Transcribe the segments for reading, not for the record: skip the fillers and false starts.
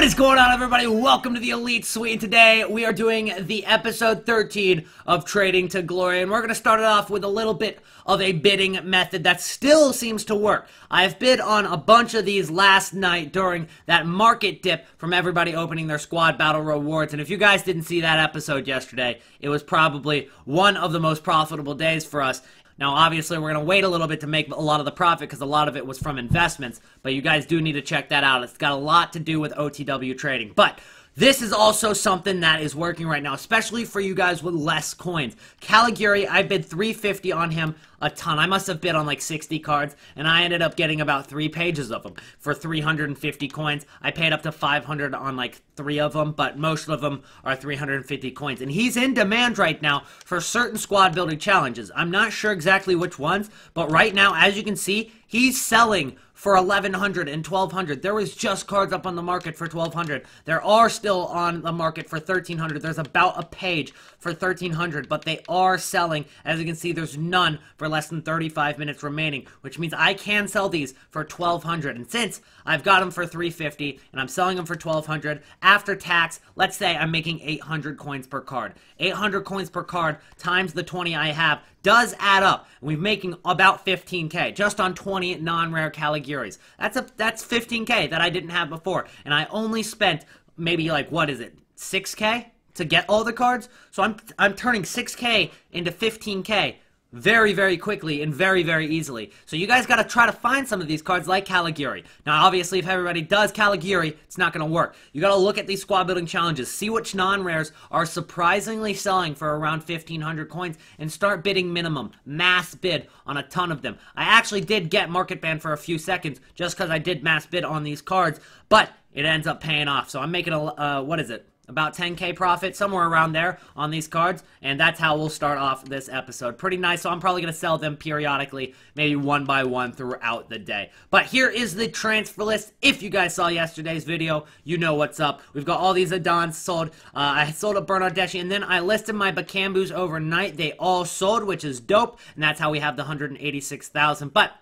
is going on, everybody? Welcome to the Elite Suite, and today we are doing the episode 13 of Trading to Glory, and we're going to start it off with a little bit of a bidding method that still seems to work. I've bid on a bunch of these last night during that market dip from everybody opening their squad battle rewards, and if you guys didn't see that episode yesterday, it was probably one of the most profitable days for us. Now, obviously, we're going to wait a little bit to make a lot of the profit because a lot of it was from investments, but you guys do need to check that out. It's got a lot to do with OTW trading. But this is also something that is working right now, especially for you guys with less coins. Caligari, I bid 350 on him a ton. I must have bid on like 60 cards, and I ended up getting about 3 pages of them for 350 coins. I paid up to 500 on like 3 of them, but most of them are 350 coins. And he's in demand right now for certain squad building challenges. I'm not sure exactly which ones, but right now, as you can see, he's selling for 1,100 and 1,200. There was just cards up on the market for 1,200. There are still on the market for 1,300. There's about a page for 1,300, but they are selling. As you can see, there's none for less than 35 minutes remaining, which means I can sell these for 1,200. And since I've got them for 350 and I'm selling them for 1,200, after tax, let's say I'm making 800 coins per card. 800 coins per card times the 20 I have does add up. We're making about 15k just on 20 non-rare Caligaris. That's 15k that I didn't have before, and I only spent maybe like, what is it, 6k to get all the cards. So I'm turning 6k into 15k very, very quickly and very, very easily. So you guys got to try to find some of these cards like Caligari. Now, obviously, if everybody does Caligari, it's not going to work. You got to look at these squad building challenges, see which non-rares are surprisingly selling for around 1,500 coins, and start bidding minimum. Mass bid on a ton of them. I actually did get market ban for a few seconds just because I did mass bid on these cards, but it ends up paying off. So I'm making a, what is it? About 10k profit, somewhere around there on these cards, and that's how we'll start off this episode. Pretty nice, so I'm probably going to sell them periodically, maybe one by one throughout the day. But here is the transfer list. If you guys saw yesterday's video, you know what's up. We've got all these Adons sold. I sold a Bernardeschi, and then I listed my Bakambus overnight. They all sold, which is dope, and that's how we have the 186,000. But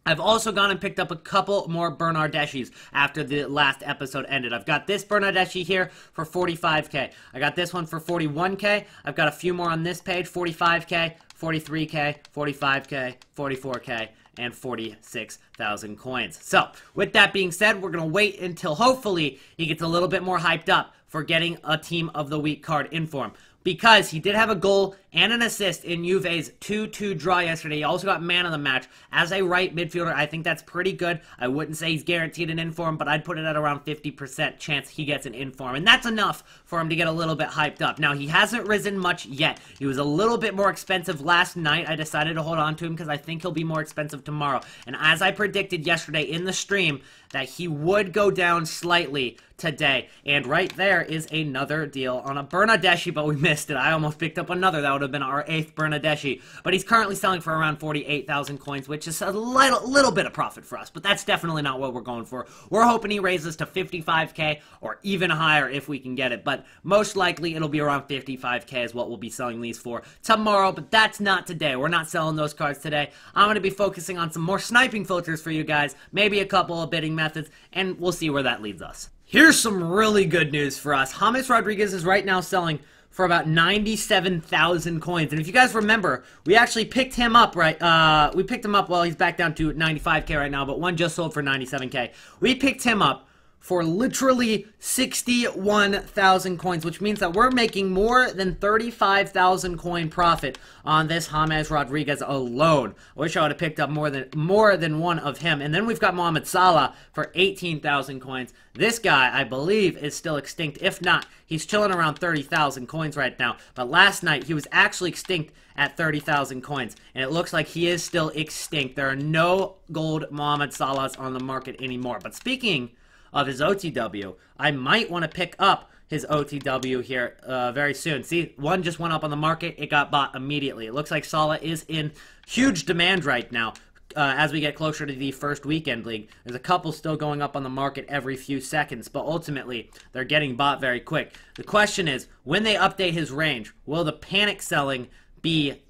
I've also gone and picked up a couple more Bernardeschis after the last episode ended. I've got this Bernardeschi here for 45k. I got this one for 41k. I've got a few more on this page, 45k, 43k, 45k, 44k, and 46,000 coins. So, with that being said, we're going to wait until hopefully he gets a little bit more hyped up for getting a Team of the Week card in for him. Because he did have a goal and an assist in Juve's 2-2 draw yesterday. He also got man of the match. As a right midfielder, I think that's pretty good. I wouldn't say he's guaranteed an inform, but I'd put it at around 50% chance he gets an inform. And that's enough for him to get a little bit hyped up. Now, he hasn't risen much yet. He was a little bit more expensive last night. I decided to hold on to him because I think he'll be more expensive tomorrow. And as I predicted yesterday in the stream, that he would go down slightly today. And right there is another deal on a Bernardeschi, but we missed it. I almost picked up another. That would have been our 8th Bernardeschi. But he's currently selling for around 48,000 coins, which is a little bit of profit for us. But that's definitely not what we're going for. We're hoping he raises to 55k or even higher if we can get it. But most likely it'll be around 55k is what we'll be selling these for tomorrow. But that's not today. We're not selling those cards today. I'm going to be focusing on some more sniping filters for you guys. Maybe a couple of bidding methods, and we'll see where that leads us. Here's some really good news for us. James Rodriguez is right now selling for about 97,000 coins. And if you guys remember, we actually picked him up, right? We picked him up, well, he's back down to 95k right now, but one just sold for 97k. We picked him up for literally 61,000 coins, which means that we're making more than 35,000 coin profit on this James Rodriguez alone. I wish I would have picked up more than one of him. And then we've got Mohamed Salah for 18,000 coins. This guy, I believe, is still extinct. If not, he's chilling around 30,000 coins right now. But last night, he was actually extinct at 30,000 coins. And it looks like he is still extinct. There are no gold Mohamed Salahs on the market anymore. But speaking of his OTW, I might want to pick up his OTW here very soon. See, one just went up on the market. It got bought immediately. It looks like Salah is in huge demand right now. As we get closer to the first weekend league, there's a couple still going up on the market every few seconds, but ultimately they're getting bought very quick. The question is, when they update his range, will the panic selling be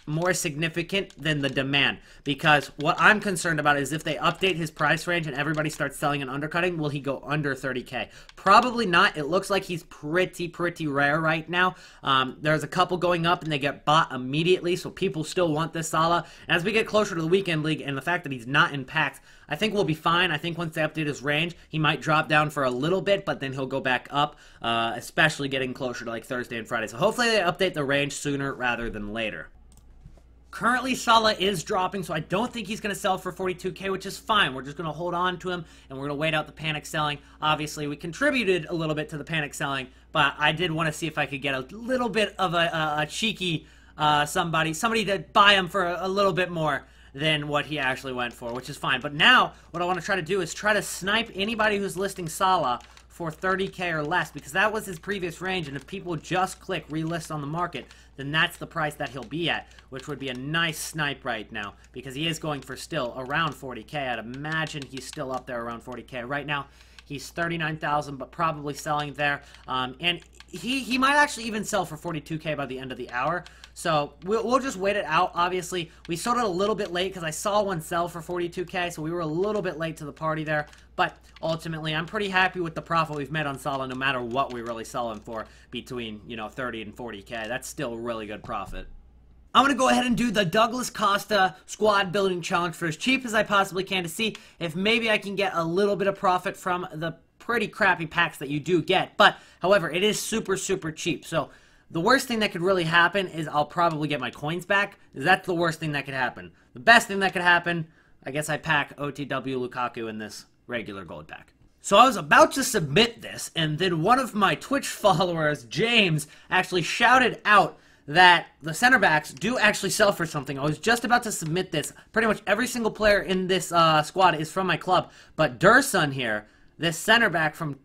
more significant than the demand, because what I'm concerned about is if they update his price range and everybody starts selling and undercutting, will he go under 30k? Probably not. It looks like he's pretty rare right now. There's a couple going up and they get bought immediately, so people still want this Salah. And as we get closer to the weekend league and the fact that he's not in packs, I think we'll be fine. I think once they update his range, he might drop down for a little bit, but then he'll go back up, especially getting closer to like Thursday and Friday. So hopefully they update the range sooner rather than later. Currently, Salah is dropping, so I don't think he's going to sell for 42k, which is fine. We're just going to hold on to him, and we're going to wait out the panic selling. Obviously, we contributed a little bit to the panic selling, but I did want to see if I could get a little bit of a cheeky somebody to buy him for a little bit more than what he actually went for, which is fine. But now, what I want to try to do is try to snipe anybody who's listing Salah for 30k or less, because that was his previous range, and if people just click relist on the market, then that's the price that he'll be at, which would be a nice snipe right now, because he is going for still around 40k. I'd imagine he's still up there around 40k. Right now, he's 39,000, but probably selling there, and he might actually even sell for 42k by the end of the hour. So we'll just wait it out. Obviously, we sold it a little bit late because I saw one sell for 42k, so we were a little bit late to the party there. But ultimately, I'm pretty happy with the profit we've made on Salah, no matter what we really sell him for between, 30 and 40k. That's still really good profit. I'm going to go ahead and do the Douglas Costa squad building challenge for as cheap as I possibly can to see if maybe I can get a little bit of profit from the pretty crappy packs that you do get. But, however, it is super cheap. So the worst thing that could really happen is I'll probably get my coins back. That's the worst thing that could happen. The best thing that could happen, I guess I pack OTW Lukaku in this regular gold pack. So I was about to submit this, and then one of my Twitch followers, James, actually shouted out that the center backs do actually sell for something. I was just about to submit this. Pretty much every single player in this squad is from my club, but Dursun here, this center back from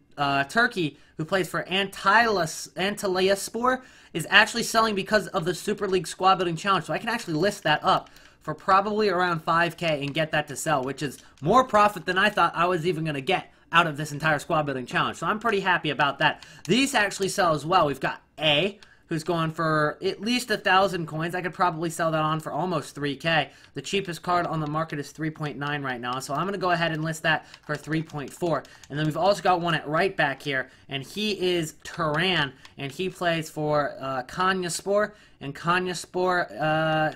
Turkey, who plays for Antalyaspor, is actually selling because of the Super League squad building challenge. So I can actually list that up for probably around 5k and get that to sell, which is more profit than I thought I was even going to get out of this entire squad building challenge. So I'm pretty happy about that. These actually sell as well. We've got A, who's going for at least 1,000 coins. I could probably sell that on for almost 3k. The cheapest card on the market is 3.9 right now, so I'm going to go ahead and list that for 3.4. And then we've also got one at right back here, and he is Turan, and he plays for Konyaspor, and Konyaspor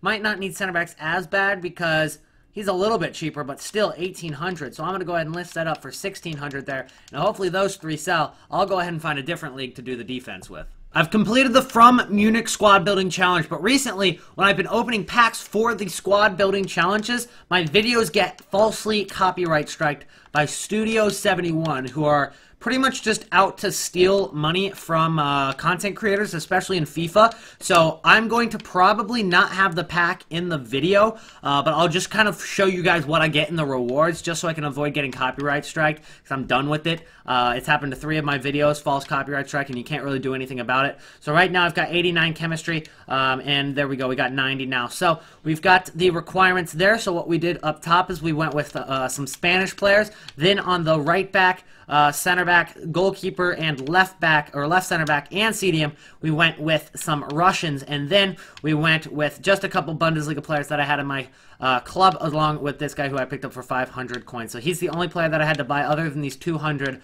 might not need center backs as bad because he's a little bit cheaper, but still 1,800. So I'm going to go ahead and list that up for 1,600 there. And hopefully those three sell. I'll go ahead and find a different league to do the defense with. I've completed the From Munich squad building challenge, but recently, when I've been opening packs for the squad building challenges, my videos get falsely copyright striked by Studio 71, who are pretty much just out to steal money from content creators, especially in FIFA. So I'm going to probably not have the pack in the video, but I'll just kind of show you guys what I get in the rewards, just so I can avoid getting copyright striked, because I'm done with it. It's happened to 3 of my videos, false copyright strike, and you can't really do anything about it. So right now I've got 89 chemistry, and there we go, we got 90 now. So we've got the requirements there. So what we did up top is we went with some Spanish players. Then on the right back, center back, goalkeeper, and left back, or left center back and CDM, we went with some Russians, and then we went with just a couple Bundesliga players that I had in my club, along with this guy who I picked up for 500 coins. So he's the only player that I had to buy other than these 200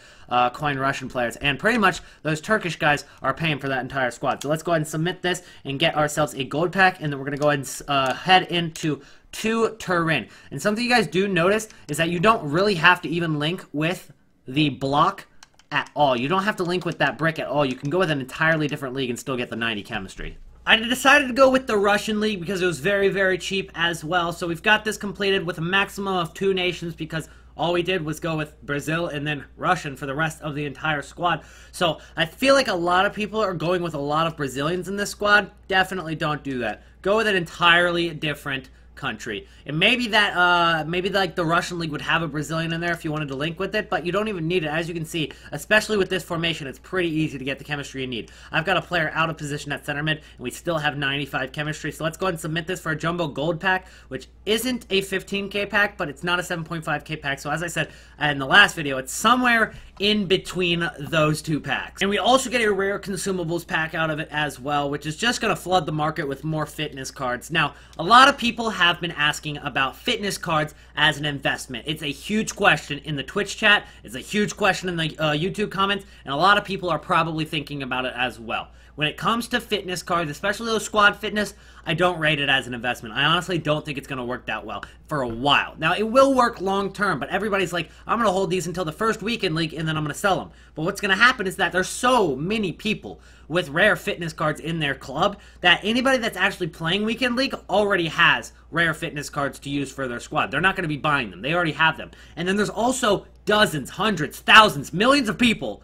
coin Russian players, and pretty much those Turkish guys are paying for that entire squad. So let's go ahead and submit this and get ourselves a gold pack, and then we're going to go ahead and head into Turin. And something you guys do notice is that you don't really have to even link with the block at all. You don't have to link with that brick at all. You can go with an entirely different league and still get the 90 chemistry. I decided to go with the Russian league because it was very cheap as well. So we've got this completed with a maximum of 2 nations, because all we did was go with Brazil and then Russian for the rest of the entire squad. So I feel like a lot of people are going with a lot of Brazilians in this squad. Definitely don't do that. Go with an entirely different country. And maybe that, maybe like the Russian league would have a Brazilian in there if you wanted to link with it, but you don't even need it. As you can see, especially with this formation, it's pretty easy to get the chemistry you need. I've got a player out of position at center mid, and we still have 95 chemistry, so let's go ahead and submit this for a Jumbo Gold pack, which isn't a 15k pack, but it's not a 7.5k pack, so as I said in the last video, it's somewhere in between those two packs. And we also get a rare consumables pack out of it as well, which is just going to flood the market with more fitness cards. Now, a lot of people have been asking about fitness cards as an investment. It's a huge question in the Twitch chat, it's a huge question in the YouTube comments, and a lot of people are probably thinking about it as well. When it comes to fitness cards, especially those squad fitness, I don't rate it as an investment. I honestly don't think it's going to work that well for a while. Now, it will work long term, but everybody's like, I'm going to hold these until the first weekend league, and then I'm going to sell them. But what's going to happen is that there's so many people with rare fitness cards in their club that anybody that's actually playing weekend league already has rare fitness cards to use for their squad. They're not going to be buying them. They already have them. And then there's also dozens, hundreds, thousands, millions of people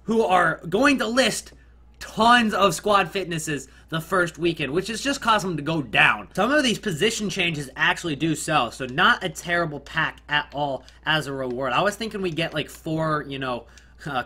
who are going to list tons of squad fitnesses the first weekend, which is just causing them to go down. Some of these position changes actually do sell, so not a terrible pack at all as a reward. I was thinking we get like 4, you know,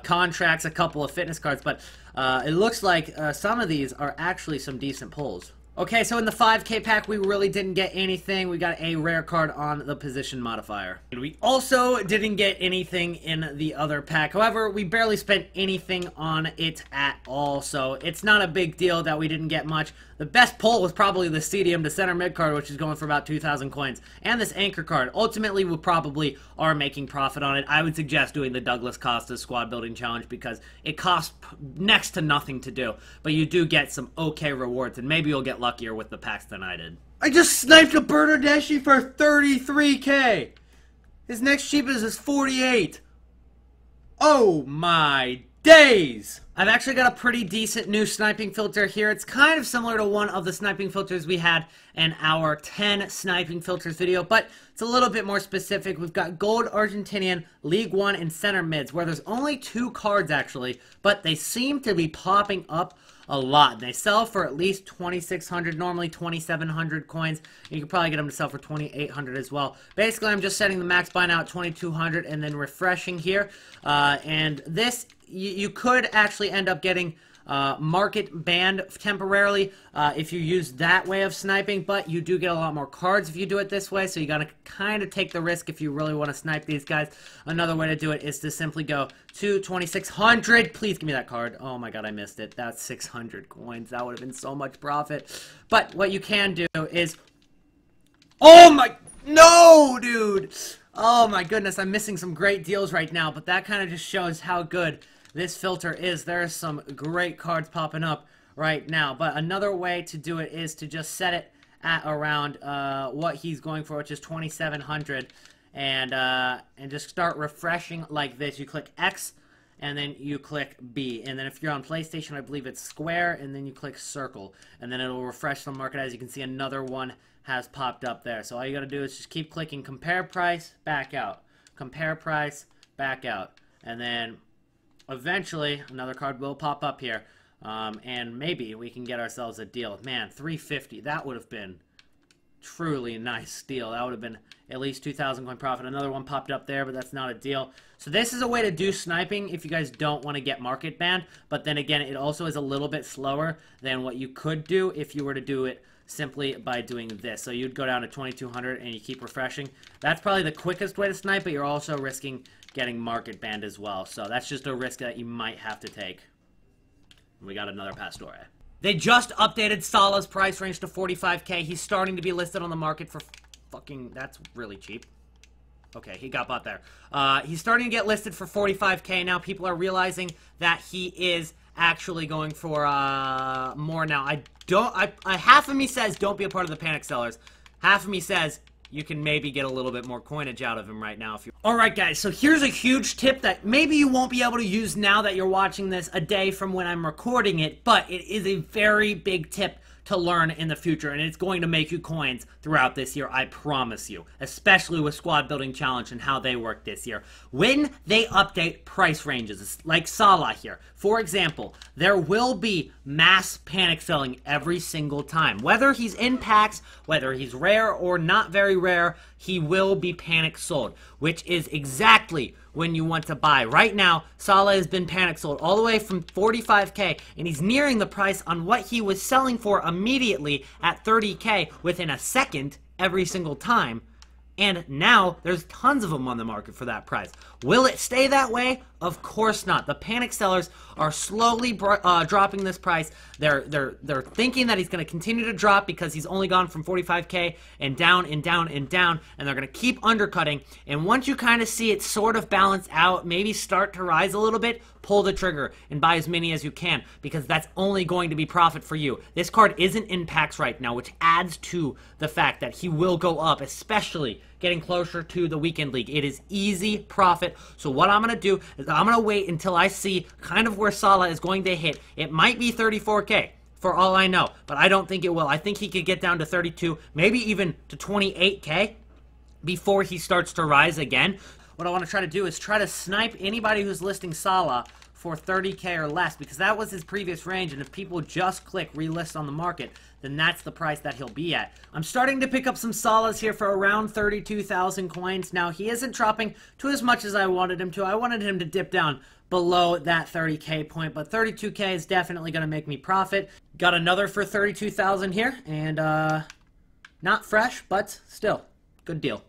contracts, a couple of fitness cards, but it looks like some of these are actually some decent pulls. Okay, so in the 5k pack, we really didn't get anything. We got a rare card on the position modifier. And we also didn't get anything in the other pack. However, we barely spent anything on it at all, so it's not a big deal that we didn't get much. The best pull was probably the CDM to center mid card, which is going for about 2,000 coins. And this anchor card. Ultimately, we probably are making profit on it. I would suggest doing the Douglas Costa squad building challenge because it costs next to nothing to do. But you do get some okay rewards, and maybe you'll get luckier with the packs than I did. I just sniped a Bernardeschi for 33k! His next cheapest is 48. Oh my days! I've actually got a pretty decent new sniping filter here. It's kind of similar to one of the sniping filters we had in our 10 sniping filters video, but it's a little bit more specific. We've got Gold Argentinian, League 1, and Center Mids, where there's only 2 cards actually, but they seem to be popping up a lot. They sell for at least 2,600, normally 2,700 coins. You can probably get them to sell for 2,800 as well. Basically, I'm just setting the max buy now at 2,200 and then refreshing here. And this, you could actually end up getting market banned temporarily if you use that way of sniping, but you do get a lot more cards if you do it this way, so you gotta kind of take the risk if you really want to snipe these guys. Another way to do it is to simply go to 2,600. Please give me that card. Oh my god, I missed it. That's 600 coins. That would have been so much profit. But what you can do is... Oh my... No, dude! Oh my goodness, I'm missing some great deals right now, but that kind of just shows how good this filter is. There are some great cards popping up right now, but another way to do it is to just set it at around what he's going for, which is 2,700, and just start refreshing like this. You click X, and then you click B, and then if you're on PlayStation, I believe it's square, and then you click circle, and then it'll refresh the market. As you can see, another one has popped up there. So all you gotta do is just keep clicking compare price, back out, compare price, back out, and then eventually, another card will pop up here, and maybe we can get ourselves a deal. Man, 350, that would have been truly a nice deal. That would have been at least 2,000 coin profit. Another one popped up there, but that's not a deal. So this is a way to do sniping if you guys don't want to get market banned, but then again, it also is a little bit slower than what you could do if you were to do it simply by doing this. So you'd go down to 2,200 and you keep refreshing. That's probably the quickest way to snipe, but you're also risking getting market banned as well. So that's just a risk that you might have to take. We got another Pastore. They just updated Salah's price range to 45k. He's starting to be listed on the market for fucking... That's really cheap. Okay, he got bought there. He's starting to get listed for 45k now. People are realizing that he is actually going for more now. Half of me says don't be a part of the panic sellers. Half of me says you can maybe get a little bit more coinage out of him right now if you... Alright guys, so here's a huge tip that maybe you won't be able to use now that you're watching this a day from when I'm recording it, but it is a very big tip to learn in the future, and it's going to make you coins throughout this year, I promise you, especially with Squad Building Challenge and how they work this year. When they update price ranges, like Salah here, for example, there will be mass panic selling every single time. Whether he's in packs, whether he's rare or not very rare, he will be panic sold, which is exactly when you want to buy. Right now, Salah has been panic sold all the way from 45k, and he's nearing the price on what he was selling for immediately at 30k within a second every single time. And now there's tons of them on the market for that price. Will it stay that way? Of course not. The panic sellers are slowly dropping this price. They're thinking that he's going to continue to drop because he's only gone from 45k and down and down and down, and they're going to keep undercutting. And once you kind of see it sort of balance out, maybe start to rise a little bit, pull the trigger and buy as many as you can, because that's only going to be profit for you. This card isn't in packs right now, which adds to the fact that he will go up, especially getting closer to the weekend league. It is easy profit. So what I'm going to do is I'm going to wait until I see kind of where Salah is going to hit. It might be 34k for all I know, but I don't think it will. I think he could get down to 32, maybe even to 28k before he starts to rise again. What I want to try to do is try to snipe anybody who's listing Salah for 30k or less, because that was his previous range, and if people just click relist on the market, then that's the price that he'll be at. I'm starting to pick up some Salahs here for around 32,000 coins. Now, he isn't dropping to as much as I wanted him to. I wanted him to dip down below that 30k point, but 32k is definitely going to make me profit. Got another for 32,000 here, and not fresh, but still, good deal.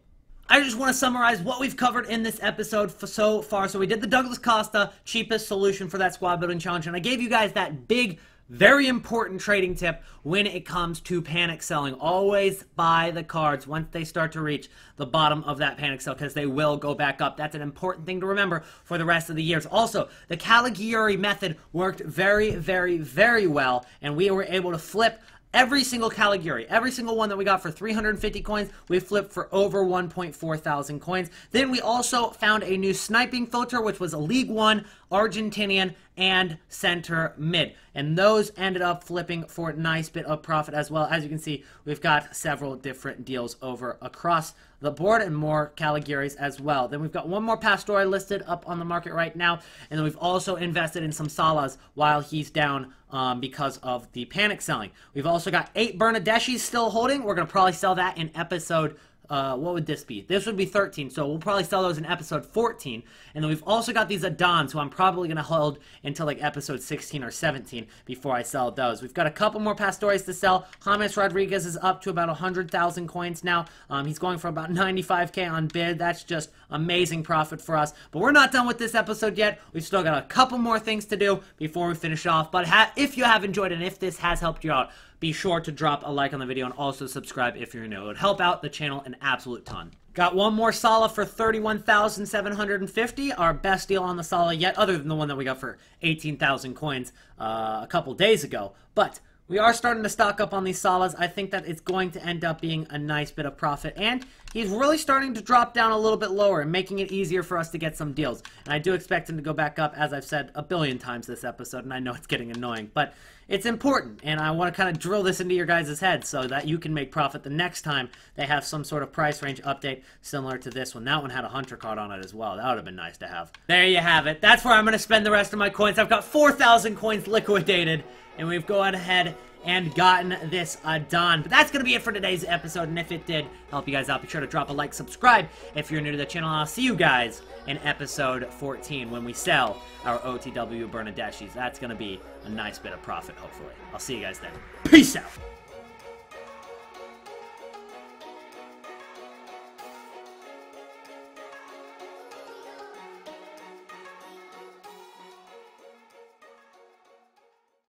I just want to summarize what we've covered in this episode so far. So we did the Douglas Costa cheapest solution for that squad building challenge, and I gave you guys that big, very important trading tip when it comes to panic selling. Always buy the cards once they start to reach the bottom of that panic sell, because they will go back up. That's an important thing to remember for the rest of the years. Also, the Caligari method worked very, very, very well, and we were able to flip every single Caligari, every single one that we got for 350 coins, we flipped for over 1.4 thousand coins. Then we also found a new sniping filter, which was a League One, Argentinian, and center mid. And those ended up flipping for a nice bit of profit as well. As you can see, we've got several different deals over across the board and more Caligaris as well. Then we've got one more Pastore listed up on the market right now. And then we've also invested in some Salahs while he's down because of the panic selling. We've also got 8 Bernardeschis still holding. We're going to probably sell that in episode what would this be? This would be 13, so we'll probably sell those in episode 14. And then we've also got these Adons, who I'm probably going to hold until like episode 16 or 17 before I sell those. We've got a couple more Pastores to sell. James Rodriguez is up to about 100,000 coins now. He's going for about 95k on bid. That's just amazing profit for us. But we're not done with this episode yet. We've still got a couple more things to do before we finish off. But if you have enjoyed it and if this has helped you out, be sure to drop a like on the video and also subscribe if you're new. It would help out the channel an absolute ton. Got one more Salah for 31,750, our best deal on the Salah yet, other than the one that we got for 18,000 coins a couple days ago. But we are starting to stock up on these Salahs. I think that it's going to end up being a nice bit of profit. And he's really starting to drop down a little bit lower and making it easier for us to get some deals. And I do expect him to go back up, as I've said a billion times this episode, and I know it's getting annoying. But it's important, and I want to kind of drill this into your guys' heads so that you can make profit the next time they have some sort of price range update similar to this one. That one had a hunter card on it as well. That would have been nice to have. There you have it. That's where I'm going to spend the rest of my coins. I've got 4,000 coins liquidated, and we've gone ahead and gotten this done. But that's going to be it for today's episode, and if it did help you guys out, be sure to drop a like, subscribe if you're new to the channel, and I'll see you guys in episode 14 when we sell our OTW Bernardeschis. That's going to be a nice bit of profit, hopefully. I'll see you guys then. Peace out!